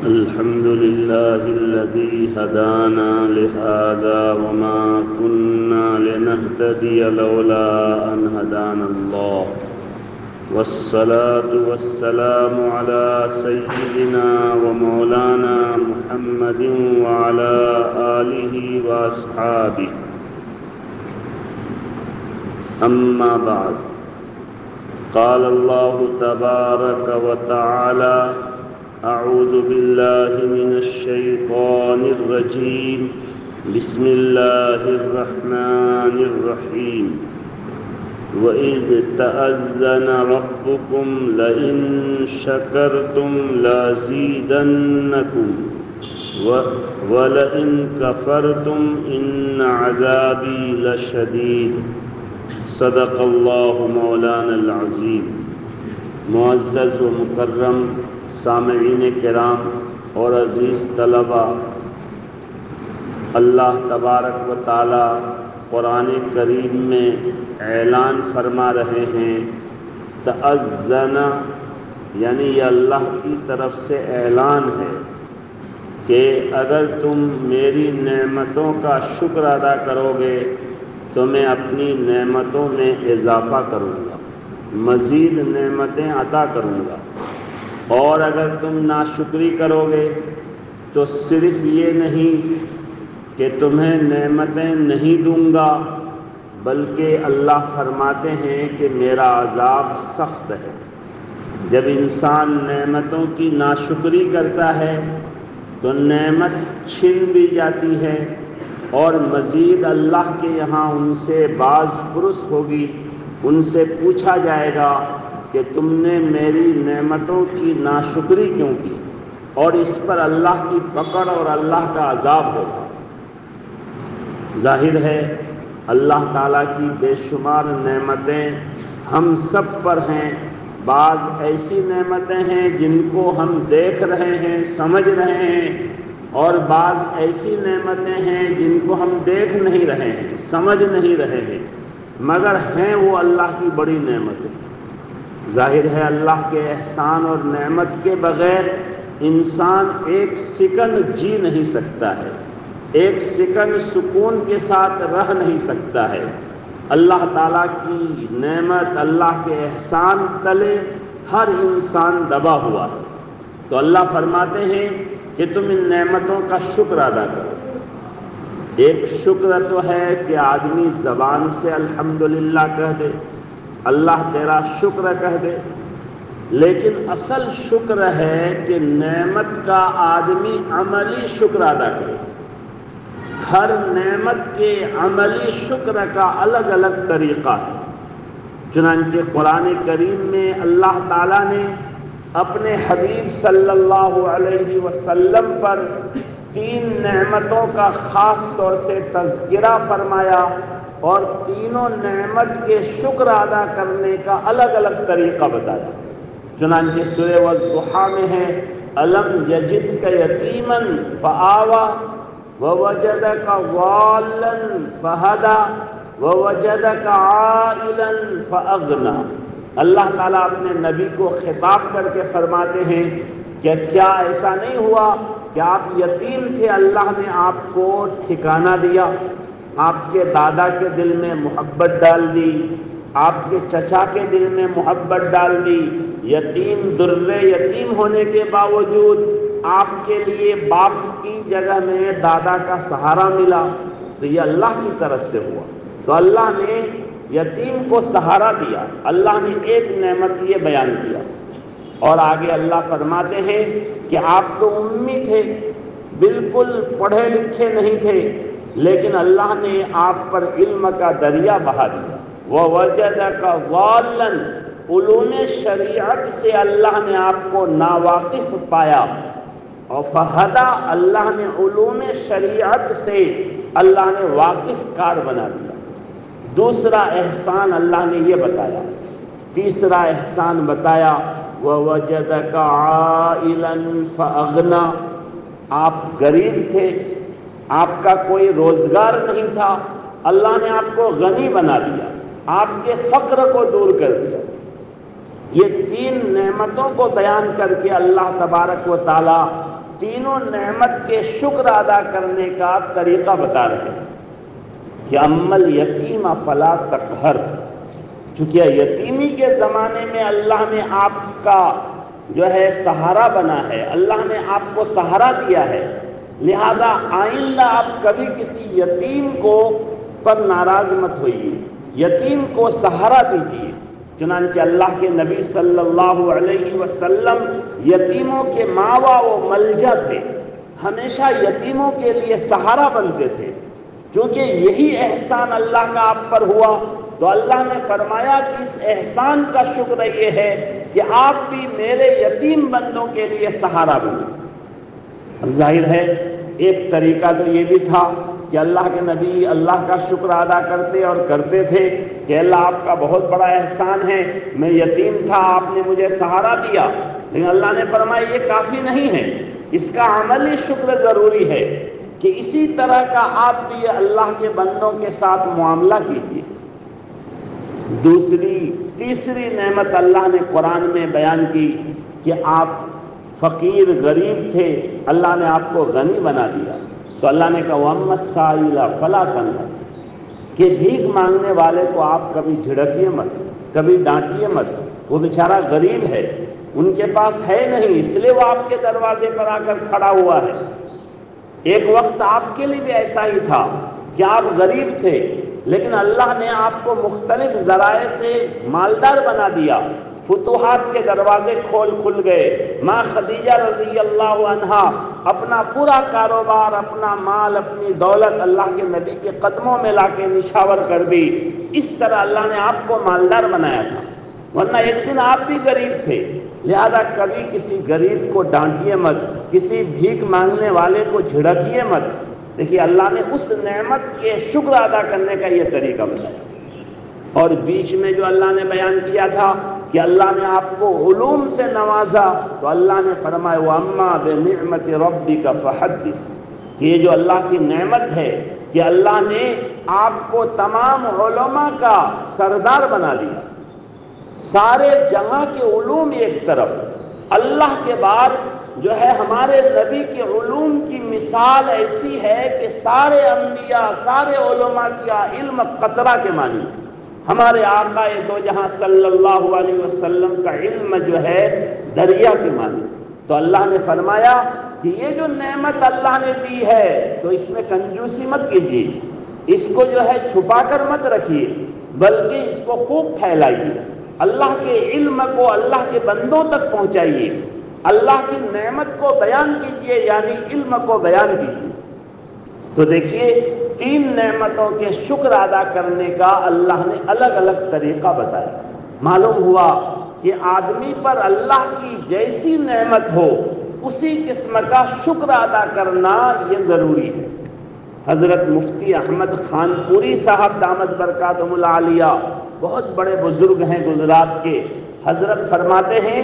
الحمد لله الذي هدانا لهذا وما كنا لنهتدي لولا أن هدانا الله والصلاة والسلام على سيدنا ومولانا محمد وعلى آله وأصحابه أما بعد قال الله تبارك وتعالى أعوذ بالله من الشيطان الرجيم بسم الله الرحمن الرحيم وإذ تأذن ربكم لئن شكرتم لأزيدنكم ولئن كفرتم إن عذابي لشديد صدق الله مولانا العظيم۔ معزز و مکرم سامعین کرام اور عزیز طلبہ، اللہ تبارک و تعالی قرآن کریم میں اعلان فرما رہے ہیں، تأذن یعنی یہ اللہ کی طرف سے اعلان ہے کہ اگر تم میری نعمتوں کا شکر ادا کرو گے تو میں اپنی نعمتوں میں اضافہ کروں گا، مزید نعمتیں عطا کروں گا، اور اگر تم ناشکری کرو گے تو صرف یہ نہیں کہ تمہیں نعمتیں نہیں دوں گا، بلکہ اللہ فرماتے ہیں کہ میرا عذاب سخت ہے۔ جب انسان نعمتوں کی ناشکری کرتا ہے تو نعمت چھن بھی جاتی ہے اور مزید اللہ کے یہاں ان سے باز پرس ہوگی، ان سے پوچھا جائے گا کہ تم نے میری نعمتوں کی ناشکری کیوں کی، اور اس پر اللہ کی پکڑ اور اللہ کا عذاب ہوگا۔ ظاہر ہے اللہ تعالیٰ کی بے شمار نعمتیں ہم سب پر ہیں۔ بعض ایسی نعمتیں ہیں جن کو ہم دیکھ رہے ہیں، سمجھ رہے ہیں، اور بعض ایسی نعمتیں ہیں جن کو ہم دیکھ نہیں رہے ہیں، سمجھ نہیں رہے ہیں، مگر ہیں وہ اللہ کی بڑی نعمتیں۔ ظاہر ہے اللہ کے احسان اور نعمت کے بغیر انسان ایک سیکنڈ جی نہیں سکتا ہے، ایک سیکنڈ سکون کے ساتھ رہ نہیں سکتا ہے۔ اللہ تعالیٰ کی نعمت، اللہ کے احسان تلے ہر انسان دبا ہوا ہے، تو اللہ فرماتے ہیں کہ تم ان نعمتوں کا شکر ادا کرو۔ ایک شکر تو ہے کہ آدمی زبان سے الحمدللہ کہہ دے، اللہ تیرا شکر کہہ دے، لیکن اصل شکر ہے کہ نعمت کا آدمی عملی شکر ادا کرے۔ ہر نعمت کے عملی شکر کا الگ الگ طریقہ ہے۔ چنانچہ قرآن کریم میں اللہ تعالیٰ نے اپنے حبیب صلی اللہ علیہ وسلم پر 3 نعمتوں کا خاص طور سے تذکرہ فرمایا، اور تینوں نعمت کے شکر ادا کرنے کا الگ الگ طریقہ بتایا۔ چنانچہ سورہ والضحیٰ میں ہے، أَلَمْ يَجِدْكَ يَتِيمًا فَآوَى وَوَجَدَكَ ضَالًّا فَهَدَى وَوَجَدَكَ عَائِلًا فَأَغْنَى۔ اللہ تعالیٰ اپنے نبی کو خطاب کر کے فرماتے ہیں کہ کیا ایسا نہیں ہوا کہ آپ یتیم تھے، اللہ نے آپ کو ٹھکانہ دیا، آپ کے دادا کے دل میں محبت ڈال دی، آپ کے چچا کے دل میں محبت ڈال دی، یتیم درے یتیم ہونے کے باوجود آپ کے لیے باپ کی جگہ میں دادا کا سہارا ملا، تو یہ اللہ کی طرف سے ہوا۔ تو اللہ نے یتیم کو سہارا دیا، اللہ نے ایک نعمت یہ بیان کیا۔ اور آگے اللہ فرماتے ہیں کہ آپ تو امی تھے، بالکل پڑھے لکھے نہیں تھے، لیکن اللہ نے آپ پر علم کا دریا بہا دیا۔ وَوَجَدَكَ ضَالًّا، علوم شریعت سے اللہ نے آپ کو ناواقف پایا، اور فَهَدَى، اللہ نے علوم شریعت سے اللہ نے واقف کار بنا دیا۔ دوسرا احسان اللہ نے یہ بتایا۔ تیسرا احسان بتایا، وَوَجَدَكَ عَائِلًا فَأَغْنَى، آپ غریب تھے، آپ کا کوئی روزگار نہیں تھا، اللہ نے آپ کو غنی بنا دیا، آپ کے فقر کو دور کر دیا۔ یہ 3 نعمتوں کو بیان کر کے اللہ تبارک و تعالی تینوں نعمت کے شکر ادا کرنے کا طریقہ بتا رہے ہیں کہ امل یتیم فلا تقہر، چونکہ یتیمی کے زمانے میں اللہ نے آپ کا جو ہے سہارا بنا ہے، اللہ نے آپ کو سہارا دیا ہے، لہذا آئندہ آپ کبھی کسی یتیم کو پر ناراض مت ہوئیے، یتیم کو سہارا دیجیے۔ چنانچہ اللہ کے نبی صلی اللہ علیہ وسلم یتیموں کے ماوا و ملجا تھے، ہمیشہ یتیموں کے لیے سہارا بنتے تھے، کیونکہ یہی احسان اللہ کا آپ پر ہوا تو اللہ نے فرمایا کہ اس احسان کا شکر یہ ہے کہ آپ بھی میرے یتیم بندوں کے لیے سہارا بنے۔ اب ظاہر ہے ایک طریقہ تو یہ بھی تھا کہ اللہ کے نبی اللہ کا شکر ادا کرتے اور کرتے تھے کہ اللہ آپ کا بہت بڑا احسان ہے، میں یتیم تھا آپ نے مجھے سہارا دیا، لیکن اللہ نے فرمایا یہ کافی نہیں ہے، اس کا عملی شکر ضروری ہے کہ اسی طرح کا آپ بھی اللہ کے بندوں کے ساتھ معاملہ کیجیے۔ تیسری نعمت اللہ نے قرآن میں بیان کی کہ آپ فقیر غریب تھے، اللہ نے آپ کو غنی بنا دیا، تو اللہ نے کہا وَأَمَّا السَّائِلَ فَلَا تَنْهَرْ، کہ بھیک مانگنے والے کو آپ کبھی جھڑکیے مت، کبھی ڈانٹیے مت، وہ بیچارہ غریب ہے، ان کے پاس ہے نہیں، اس لیے وہ آپ کے دروازے پر آ کر کھڑا ہوا ہے۔ ایک وقت آپ کے لیے بھی ایسا ہی تھا کہ آپ غریب تھے، لیکن اللہ نے آپ کو مختلف ذرائع سے مالدار بنا دیا، فتوحات کے دروازے کھل گئے۔ ماں خدیجہ رضی اللہ عنہا اپنا پورا کاروبار، اپنا مال، اپنی دولت اللہ کے نبی کے قدموں میں لا کے نچھاور کر دی۔ اس طرح اللہ نے آپ کو مالدار بنایا تھا، ورنہ ایک دن آپ بھی غریب تھے، لہذا کبھی کسی غریب کو ڈانٹیے مت، کسی بھیک مانگنے والے کو جھڑکیے مت۔ دیکھیے اللہ نے اس نعمت کے شکر ادا کرنے کا یہ طریقہ بتایا۔ اور بیچ میں جو اللہ نے بیان کیا تھا کہ اللہ نے آپ کو علوم سے نوازا، تو اللہ نے فرمایا وَأَمَّا بِنِعْمَةِ رَبِّكَ فَحَدِّثْ، کہ یہ جو اللہ کی نعمت ہے کہ اللہ نے آپ کو تمام علماء کا سردار بنا دیا، سارے جہاں کے علوم ایک طرف، اللہ کے بعد جو ہے ہمارے نبی کے علوم کی مثال ایسی ہے کہ سارے انبیاء، سارے علماء کیا علم قطرہ کے معنی، ہمارے آقا دو جہاں صلی اللہ علیہ وسلم کا علم جو ہے دریا کے معنی۔ تو اللہ نے فرمایا کہ یہ جو نعمت اللہ نے دی ہے تو اس میں کنجوسی مت کیجیے، اس کو جو ہے چھپا کر مت رکھیے، بلکہ اس کو خوب پھیلائیے، اللہ کے علم کو اللہ کے بندوں تک پہنچائیے، اللہ کی نعمت کو بیان کیجیے، یعنی علم کو بیان کیجیے۔ تو دیکھیے تین نعمتوں کے شکر ادا کرنے کا اللہ نے الگ الگ طریقہ بتایا۔ معلوم ہوا کہ آدمی پر اللہ کی جیسی نعمت ہو اسی قسم کا شکر ادا کرنا یہ ضروری ہے۔ حضرت مفتی احمد خان پوری صاحب دامت برکاتہم العالیہ بہت بڑے بزرگ ہیں گجرات کے، حضرت فرماتے ہیں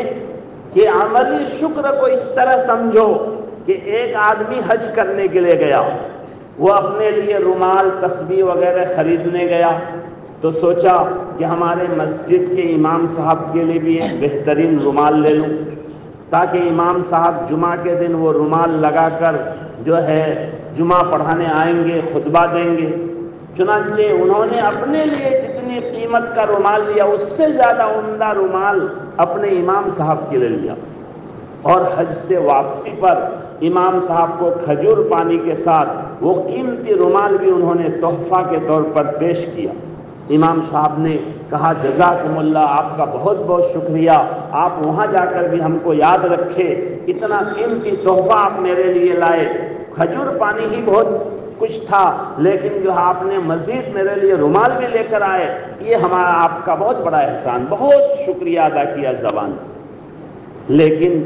کہ عملی شکر کو اس طرح سمجھو کہ ایک آدمی حج کرنے کے لیے گیا، وہ اپنے لیے رومال تسبیح وغیرہ خریدنے گیا، تو سوچا کہ ہمارے مسجد کے امام صاحب کے لیے بھی ایک بہترین رومال لے لوں، تاکہ امام صاحب جمعہ کے دن وہ رومال لگا کر جو ہے جمعہ پڑھانے آئیں گے، خطبہ دیں گے۔ چنانچہ انہوں نے اپنے لیے جتنی قیمت کا رومال لیا اس سے زیادہ عمدہ رومال اپنے امام صاحب کے لیے لیا، اور حج سے واپسی پر امام صاحب کو کھجور پانی کے ساتھ وہ قیمتی رومال بھی انہوں نے تحفہ کے طور پر پیش کیا۔ امام صاحب نے کہا جزاکم اللہ، آپ کا بہت بہت شکریہ، آپ وہاں جا کر بھی ہم کو یاد رکھے، اتنا قیمتی تحفہ آپ میرے لیے لائے، کھجور پانی ہی بہت کچھ تھا، لیکن جو آپ نے مزید میرے لیے رومال بھی لے کر آئے، یہ ہمارا آپ کا بہت بڑا احسان، بہت شکریہ ادا کیا زبان سے۔ لیکن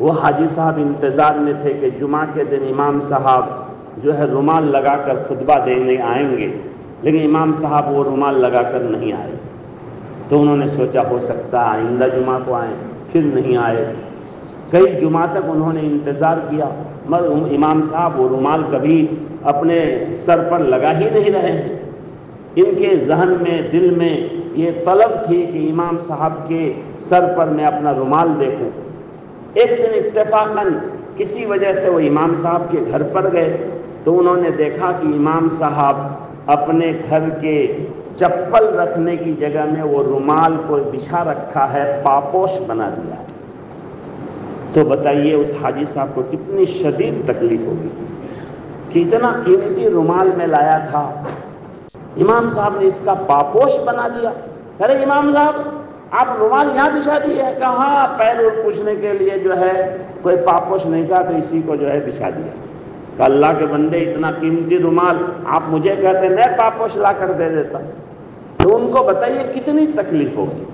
وہ حاجی صاحب انتظار میں تھے کہ جمعہ کے دن امام صاحب جو ہے رومال لگا کر خطبہ دینے آئیں گے، لیکن امام صاحب وہ رومال لگا کر نہیں آئے۔ تو انہوں نے سوچا ہو سکتا ہے آئندہ جمعہ کو آئیں، پھر نہیں آئے۔ کئی جمعہ تک انہوں نے انتظار کیا، مگر امام صاحب وہ رومال کبھی اپنے سر پر لگا ہی نہیں رہے ہیں۔ ان کے ذہن میں، دل میں یہ طلب تھی کہ امام صاحب کے سر پر میں اپنا رومال دیکھوں۔ ایک دن اتفاقاً کسی وجہ سے وہ امام صاحب کے گھر پر گئے تو انہوں نے دیکھا کہ امام صاحب اپنے گھر کے چپل رکھنے کی جگہ میں وہ رومال کو بچھا رکھا ہے، پاپوش بنا دیا ہے۔ تو بتائیے اس حاجی صاحب کو کتنی شدید تکلیف ہوگی کہ اتنا قیمتی رومال میں لایا تھا، امام صاحب نے اس کا پاپوش بنا دیا۔ ارے امام صاحب آپ رومال یہاں بچھا دیے؟ کہاں پیر پوچھنے کے لیے جو ہے کوئی پاپوش نہیں تھا تو اسی کو جو ہے بچھا دیا۔ کہ اللہ کے بندے اتنا قیمتی رومال آپ مجھے کہتے میں پاپوش لا کر دے دیتا۔ تو ان کو بتائیے کتنی تکلیف ہوگی۔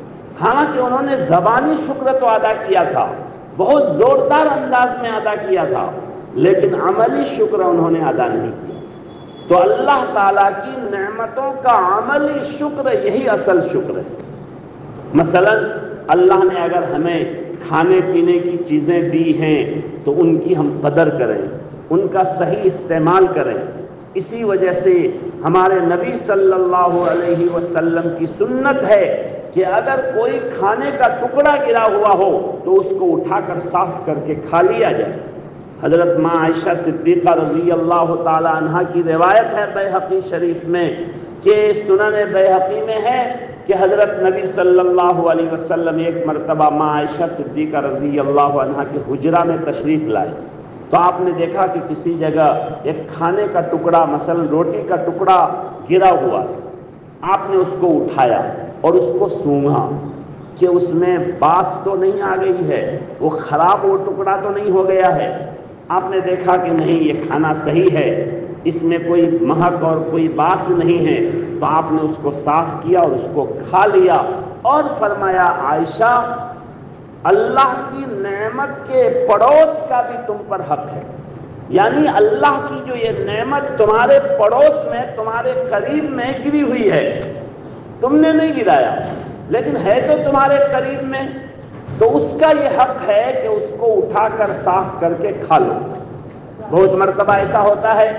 حالانکہ انہوں نے زبانی شکر تو ادا کیا تھا، بہت زوردار انداز میں ادا کیا تھا، لیکن عملی شکر انہوں نے ادا نہیں کیا۔ تو اللہ تعالیٰ کی نعمتوں کا عملی شکر یہی اصل شکر ہے۔ مثلا اللہ نے اگر ہمیں کھانے پینے کی چیزیں دی ہیں تو ان کی ہم قدر کریں، ان کا صحیح استعمال کریں۔ اسی وجہ سے ہمارے نبی صلی اللہ علیہ وسلم کی سنت ہے کہ اگر کوئی کھانے کا ٹکڑا گرا ہوا ہو تو اس کو اٹھا کر صاف کر کے کھا لیا جائے۔ حضرت ماں عائشہ صدیقہ رضی اللہ تعالی عنہا کی روایت ہے بیہقی شریف میں کہ سنن بیہقی میں ہے کہ حضرت نبی صلی اللہ علیہ وسلم ایک مرتبہ ماں عائشہ صدیقہ رضی اللہ عنہا کے حجرہ میں تشریف لائے تو آپ نے دیکھا کہ کسی جگہ ایک کھانے کا ٹکڑا، مثلا روٹی کا ٹکڑا گرا ہوا ہے۔ آپ نے اس کو اٹھایا اور اس کو سونگھا کہ اس میں باس تو نہیں آ گئی ہے، وہ خراب وہ ٹکڑا تو نہیں ہو گیا ہے۔ آپ نے دیکھا کہ نہیں یہ کھانا صحیح ہے، اس میں کوئی مہک اور کوئی باس نہیں ہے، تو آپ نے اس کو صاف کیا اور اس کو کھا لیا اور فرمایا عائشہ اللہ کی نعمت کے پڑوس کا بھی تم پر حق ہے، یعنی اللہ کی جو یہ نعمت تمہارے پڑوس میں تمہارے قریب میں گری ہوئی ہے، تم نے نہیں گرایا لیکن ہے تو تمہارے قریب میں، تو اس کا یہ حق ہے کہ اس کو اٹھا کر صاف کر کے کھا لو۔ بہت مرتبہ ایسا ہوتا ہے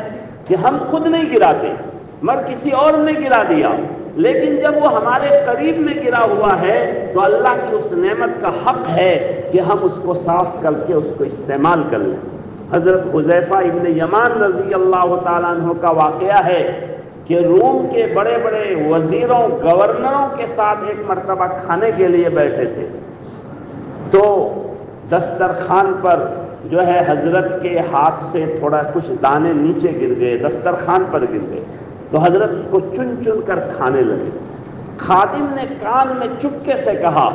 کہ ہم خود نہیں گراتے مگر کسی اور نے گرا دیا، لیکن جب وہ ہمارے قریب میں گرا ہوا ہے تو اللہ کی اس نعمت کا حق ہے کہ ہم اس کو صاف کر کے اس کو استعمال کر لیں۔ حضرت حذیفہ ابن یمان رضی اللہ تعالیٰ عنہ کا واقعہ ہے کہ روم کے بڑے بڑے وزیروں گورنروں کے ساتھ ایک مرتبہ کھانے کے لیے بیٹھے تھے، تو دسترخوان پر جو ہے حضرت کے ہاتھ سے تھوڑا کچھ دانے نیچے گر گئے، دسترخوان پر گر گئے، تو حضرت اس کو چن چن کر کھانے لگے۔ خادم نے کان میں چپکے سے کہا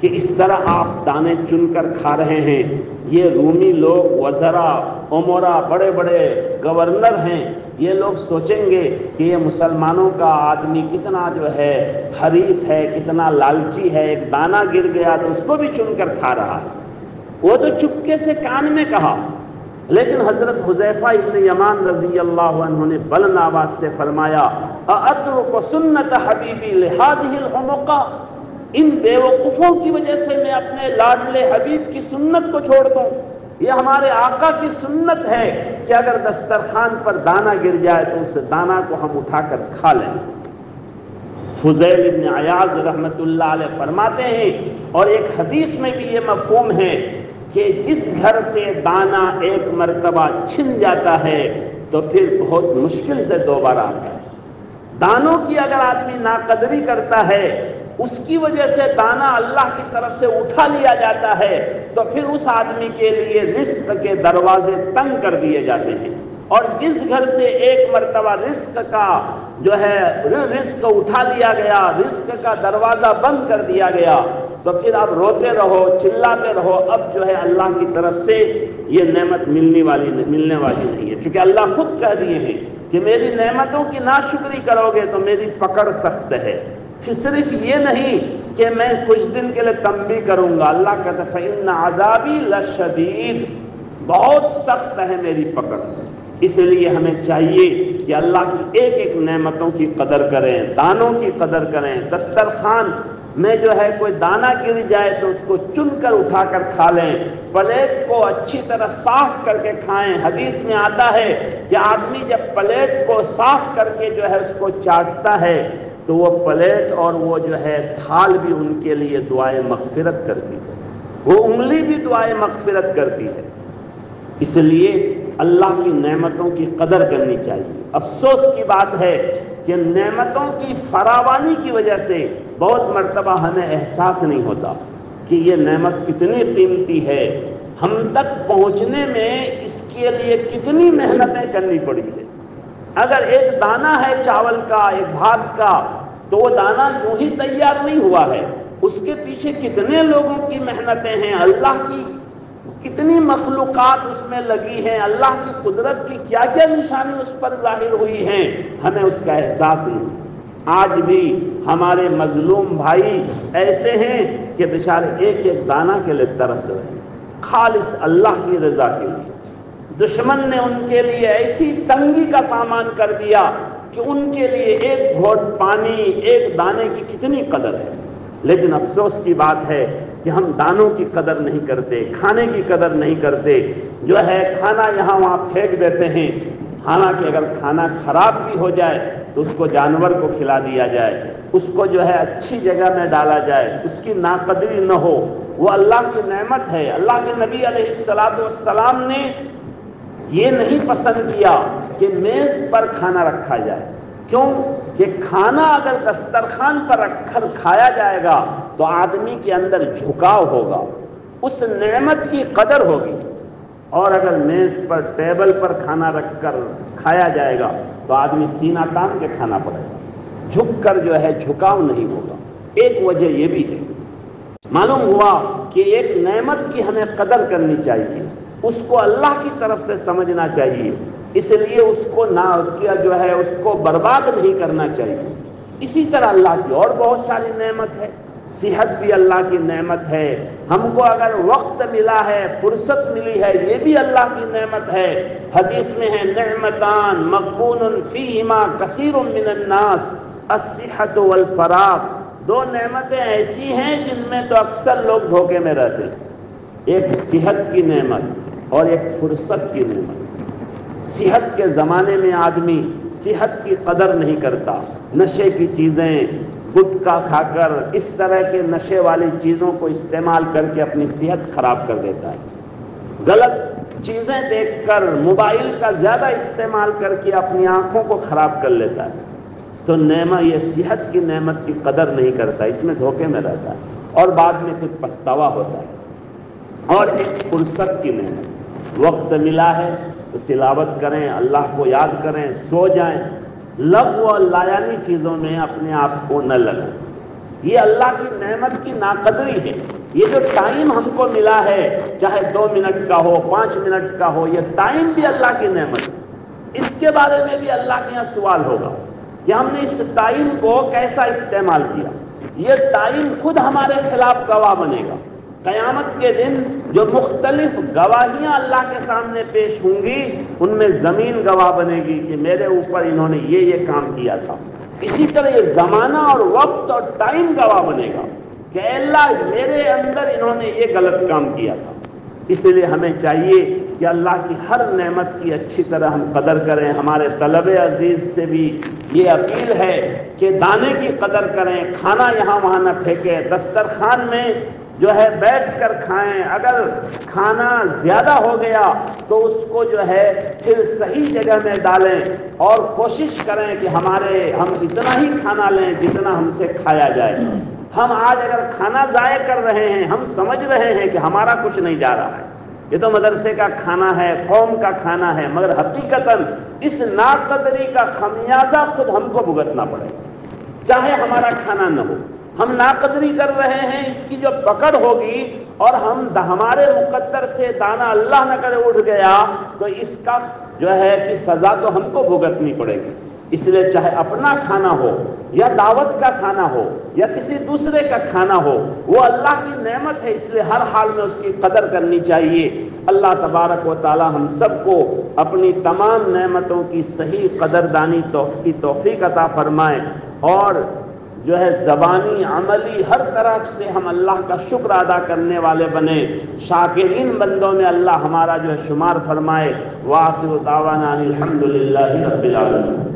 کہ اس طرح آپ دانے چن کر کھا رہے ہیں، یہ رومی لوگ وزراء، امراء، بڑے بڑے گورنر ہیں، یہ لوگ سوچیں گے کہ یہ مسلمانوں کا آدمی کتنا جو ہے حریص ہے، کتنا لالچی ہے، ایک دانہ گر گیا تو اس کو بھی چن کر کھا رہا ہے۔ وہ تو چپکے سے کان میں کہا، لیکن حضرت حذیفہ ابن یمان رضی اللہ عنہ نے بلند آواز سے فرمایا اَأَتْرُكُ سُنَّةَ حَبِيبِي لِهَٰذِهِ الْحُمُقَةِ، ان بے وقوفوں کی وجہ سے میں اپنے لاڈلے حبیب کی سنت کو چھوڑ دوں؟ یہ ہمارے آقا کی سنت ہے کہ اگر دسترخوان پر دانہ گر جائے تو اس دانہ کو ہم اٹھا کر کھا لیں۔ فضیل ابن عیاض رحمت اللہ علیہ فرماتے ہیں، اور ایک حدیث میں بھی یہ مفہوم ہے کہ جس گھر سے دانہ ایک مرتبہ چھن جاتا ہے تو پھر بہت مشکل سے دوبارہ آتا ہے۔ دانوں کی اگر آدمی ناقدری کرتا ہے، اس کی وجہ سے دانہ اللہ کی طرف سے اٹھا لیا جاتا ہے، تو پھر اس آدمی کے لیے رزق کے دروازے تنگ کر دیے جاتے ہیں۔ اور جس گھر سے ایک مرتبہ رزق کا جو ہے رزق اٹھا لیا گیا، رزق کا دروازہ بند کر دیا گیا، تو پھر آپ روتے رہو، چلاتے رہو، اب جو ہے اللہ کی طرف سے یہ نعمت ملنے والی نہیں ہے، چونکہ اللہ خود کہہ دیے ہیں کہ میری نعمتوں کی ناشکری کرو گے تو میری پکڑ سخت ہے۔ پھر صرف یہ نہیں کہ میں کچھ دن کے لیے تنبیہ کروں گا، اللہ کہتا ہے فَإِنَّ عَذَابِي لَشَدِيدٌ، بہت سخت ہے میری پکڑ۔ اس لیے ہمیں چاہیے کہ اللہ کی ایک ایک نعمتوں کی قدر کریں، دانوں کی قدر کریں۔ دسترخوان میں جو ہے کوئی دانہ گر جائے تو اس کو چن کر اٹھا کر کھا لیں، پلیٹ کو اچھی طرح صاف کر کے کھائیں۔ حدیث میں آتا ہے کہ آدمی جب پلیٹ کو صاف کر کے جو ہے اس کو چاٹتا ہے تو وہ پلیٹ اور وہ جو ہے تھال بھی ان کے لیے دعائے مغفرت کرتی ہے۔ وہ انگلی بھی دعائے مغفرت کرتی ہے۔ اس لیے اللہ کی نعمتوں کی قدر کرنی چاہیے۔ افسوس کی بات ہے کہ نعمتوں کی فراوانی کی وجہ سے بہت مرتبہ ہمیں احساس نہیں ہوتا کہ یہ نعمت کتنی قیمتی ہے، ہم تک پہنچنے میں اس کے لیے کتنی محنتیں کرنی پڑی ہے۔ اگر ایک دانہ ہے چاول کا، ایک بھات کا، تو وہ دانہ یوں ہی تیار نہیں ہوا ہے، اس کے پیچھے کتنے لوگوں کی محنتیں ہیں، اللہ کی کتنی مخلوقات اس میں لگی ہیں، اللہ کی قدرت کی کیا کیا نشانی اس پر ظاہر ہوئی ہیں، ہمیں اس کا احساس نہیں۔ آج بھی ہمارے مظلوم بھائی ایسے ہیں کہ بیچارے ایک ایک دانہ کے لیے ترس رہے ہیں، خالص اللہ کی رضا کے لیے۔ دشمن نے ان کے لیے ایسی تنگی کا سامان کر دیا کہ ان کے لیے ایک گھونٹ پانی، ایک دانے کی کتنی قدر ہے۔ لیکن افسوس کی بات ہے کہ ہم دانوں کی قدر نہیں کرتے، کھانے کی قدر نہیں کرتے، جو ہے کھانا یہاں وہاں پھینک دیتے ہیں۔ حالانکہ اگر کھانا خراب بھی ہو جائے تو اس کو جانور کو کھلا دیا جائے، اس کو جو ہے اچھی جگہ میں ڈالا جائے، اس کی ناقدری نہ ہو، وہ اللہ کی نعمت ہے۔ اللہ کے نبی علیہ السلام نے یہ نہیں پسند کیا کہ میز پر کھانا رکھا جائے۔ کیوں کہ کھانا اگر دسترخوان پر رکھ کر کھایا جائے گا تو آدمی کے اندر جھکاؤ ہوگا، اس نعمت کی قدر ہوگی، اور اگر میز پر ٹیبل پر کھانا رکھ کر کھایا جائے گا تو آدمی سینہ تان کے کھانا پڑے گا، جھک کر جو ہے جھکاؤ نہیں ہوگا۔ ایک وجہ یہ بھی ہے۔ معلوم ہوا کہ ایک نعمت کی ہمیں قدر کرنی چاہیے، اس کو اللہ کی طرف سے سمجھنا چاہیے، اس لیے اس کو جو ہے اس کو برباد نہیں کرنا چاہیے۔ اسی طرح اللہ کی اور بہت ساری نعمت ہے، صحت بھی اللہ کی نعمت ہے، ہم کو اگر وقت ملا ہے، فرصت ملی ہے، یہ بھی اللہ کی نعمت ہے۔ حدیث میں ہے نعمتان مغبون فیہما کثیر من الناس الصحۃ والفراغ، دو نعمتیں ایسی ہیں جن میں تو اکثر لوگ دھوکے میں رہتے ہیں، ایک صحت کی نعمت اور ایک فرصت کی نعمت۔ صحت کے زمانے میں آدمی صحت کی قدر نہیں کرتا، نشے کی چیزیں، گٹکا کھا کر، اس طرح کے نشے والی چیزوں کو استعمال کر کے اپنی صحت خراب کر دیتا ہے، غلط چیزیں دیکھ کر، موبائل کا زیادہ استعمال کر کے اپنی آنکھوں کو خراب کر لیتا ہے، تو یہ صحت کی نعمت کی قدر نہیں کرتا، اس میں دھوکے میں رہتا ہے اور بعد میں پھر پچھتاوا ہوتا ہے۔ اور ایک فرصت کی نعمت، وقت ملا ہے تو تلاوت کریں، اللہ کو یاد کریں، سو جائیں، لغو و لایانی چیزوں میں اپنے آپ کو نہ لگیں، یہ اللہ کی نعمت کی ناقدری ہے۔ یہ جو ٹائم ہم کو ملا ہے، چاہے 2 منٹ کا ہو، 5 منٹ کا ہو، یہ ٹائم بھی اللہ کی نعمت ہے، اس کے بارے میں بھی اللہ کے یہاں سوال ہوگا کہ ہم نے اس ٹائم کو کیسا استعمال کیا۔ یہ ٹائم خود ہمارے خلاف گواہ بنے گا۔ قیامت کے دن جو مختلف گواہیاں اللہ کے سامنے پیش ہوں گی، ان میں زمین گواہ بنے گی کہ میرے اوپر انہوں نے یہ کام کیا تھا۔ اسی طرح یہ زمانہ اور وقت اور ٹائم گواہ بنے گا کہ اے اللہ میرے اندر انہوں نے یہ غلط کام کیا تھا۔ اس لیے ہمیں چاہیے کہ اللہ کی ہر نعمت کی اچھی طرح ہم قدر کریں۔ ہمارے طلب عزیز سے بھی یہ اپیل ہے کہ دانے کی قدر کریں، کھانا یہاں وہاں نہ پھینکیں، دسترخوان میں جو ہے بیٹھ کر کھائیں، اگر کھانا زیادہ ہو گیا تو اس کو جو ہے پھر صحیح جگہ میں ڈالیں، اور کوشش کریں کہ ہم اتنا ہی کھانا لیں جتنا ہم سے کھایا جائے۔ ہم آج اگر کھانا ضائع کر رہے ہیں، ہم سمجھ رہے ہیں کہ ہمارا کچھ نہیں جا رہا ہے، یہ تو مدرسے کا کھانا ہے، قوم کا کھانا ہے، مگر حقیقتاً اس ناقدری کا خمیازہ خود ہم کو بھگتنا پڑے گا، چاہے ہمارا کھانا نہ ہو۔ ہم ناقدری کر رہے ہیں، اس کی جو پکڑ ہوگی اور ہمارے مقدر سے دانہ اللہ نہ کرے اٹھ گیا تو اس کا جو ہے کہ سزا تو ہم کو بھگتنی پڑے گی۔ اس لیے چاہے اپنا کھانا ہو یا دعوت کا کھانا ہو یا کسی دوسرے کا کھانا ہو، وہ اللہ کی نعمت ہے، اس لیے ہر حال میں اس کی قدر کرنی چاہیے۔ اللہ تبارک و تعالی ہم سب کو اپنی تمام نعمتوں کی صحیح قدردانی کی توفیق عطا فرمائے، اور جو ہے زبانی عملی ہر طرح سے ہم اللہ کا شکر ادا کرنے والے بنے، شاکرین بندوں میں اللہ ہمارا جو ہے شمار فرمائے۔ وآخر دعوانا الحمد للہ رب العالمین۔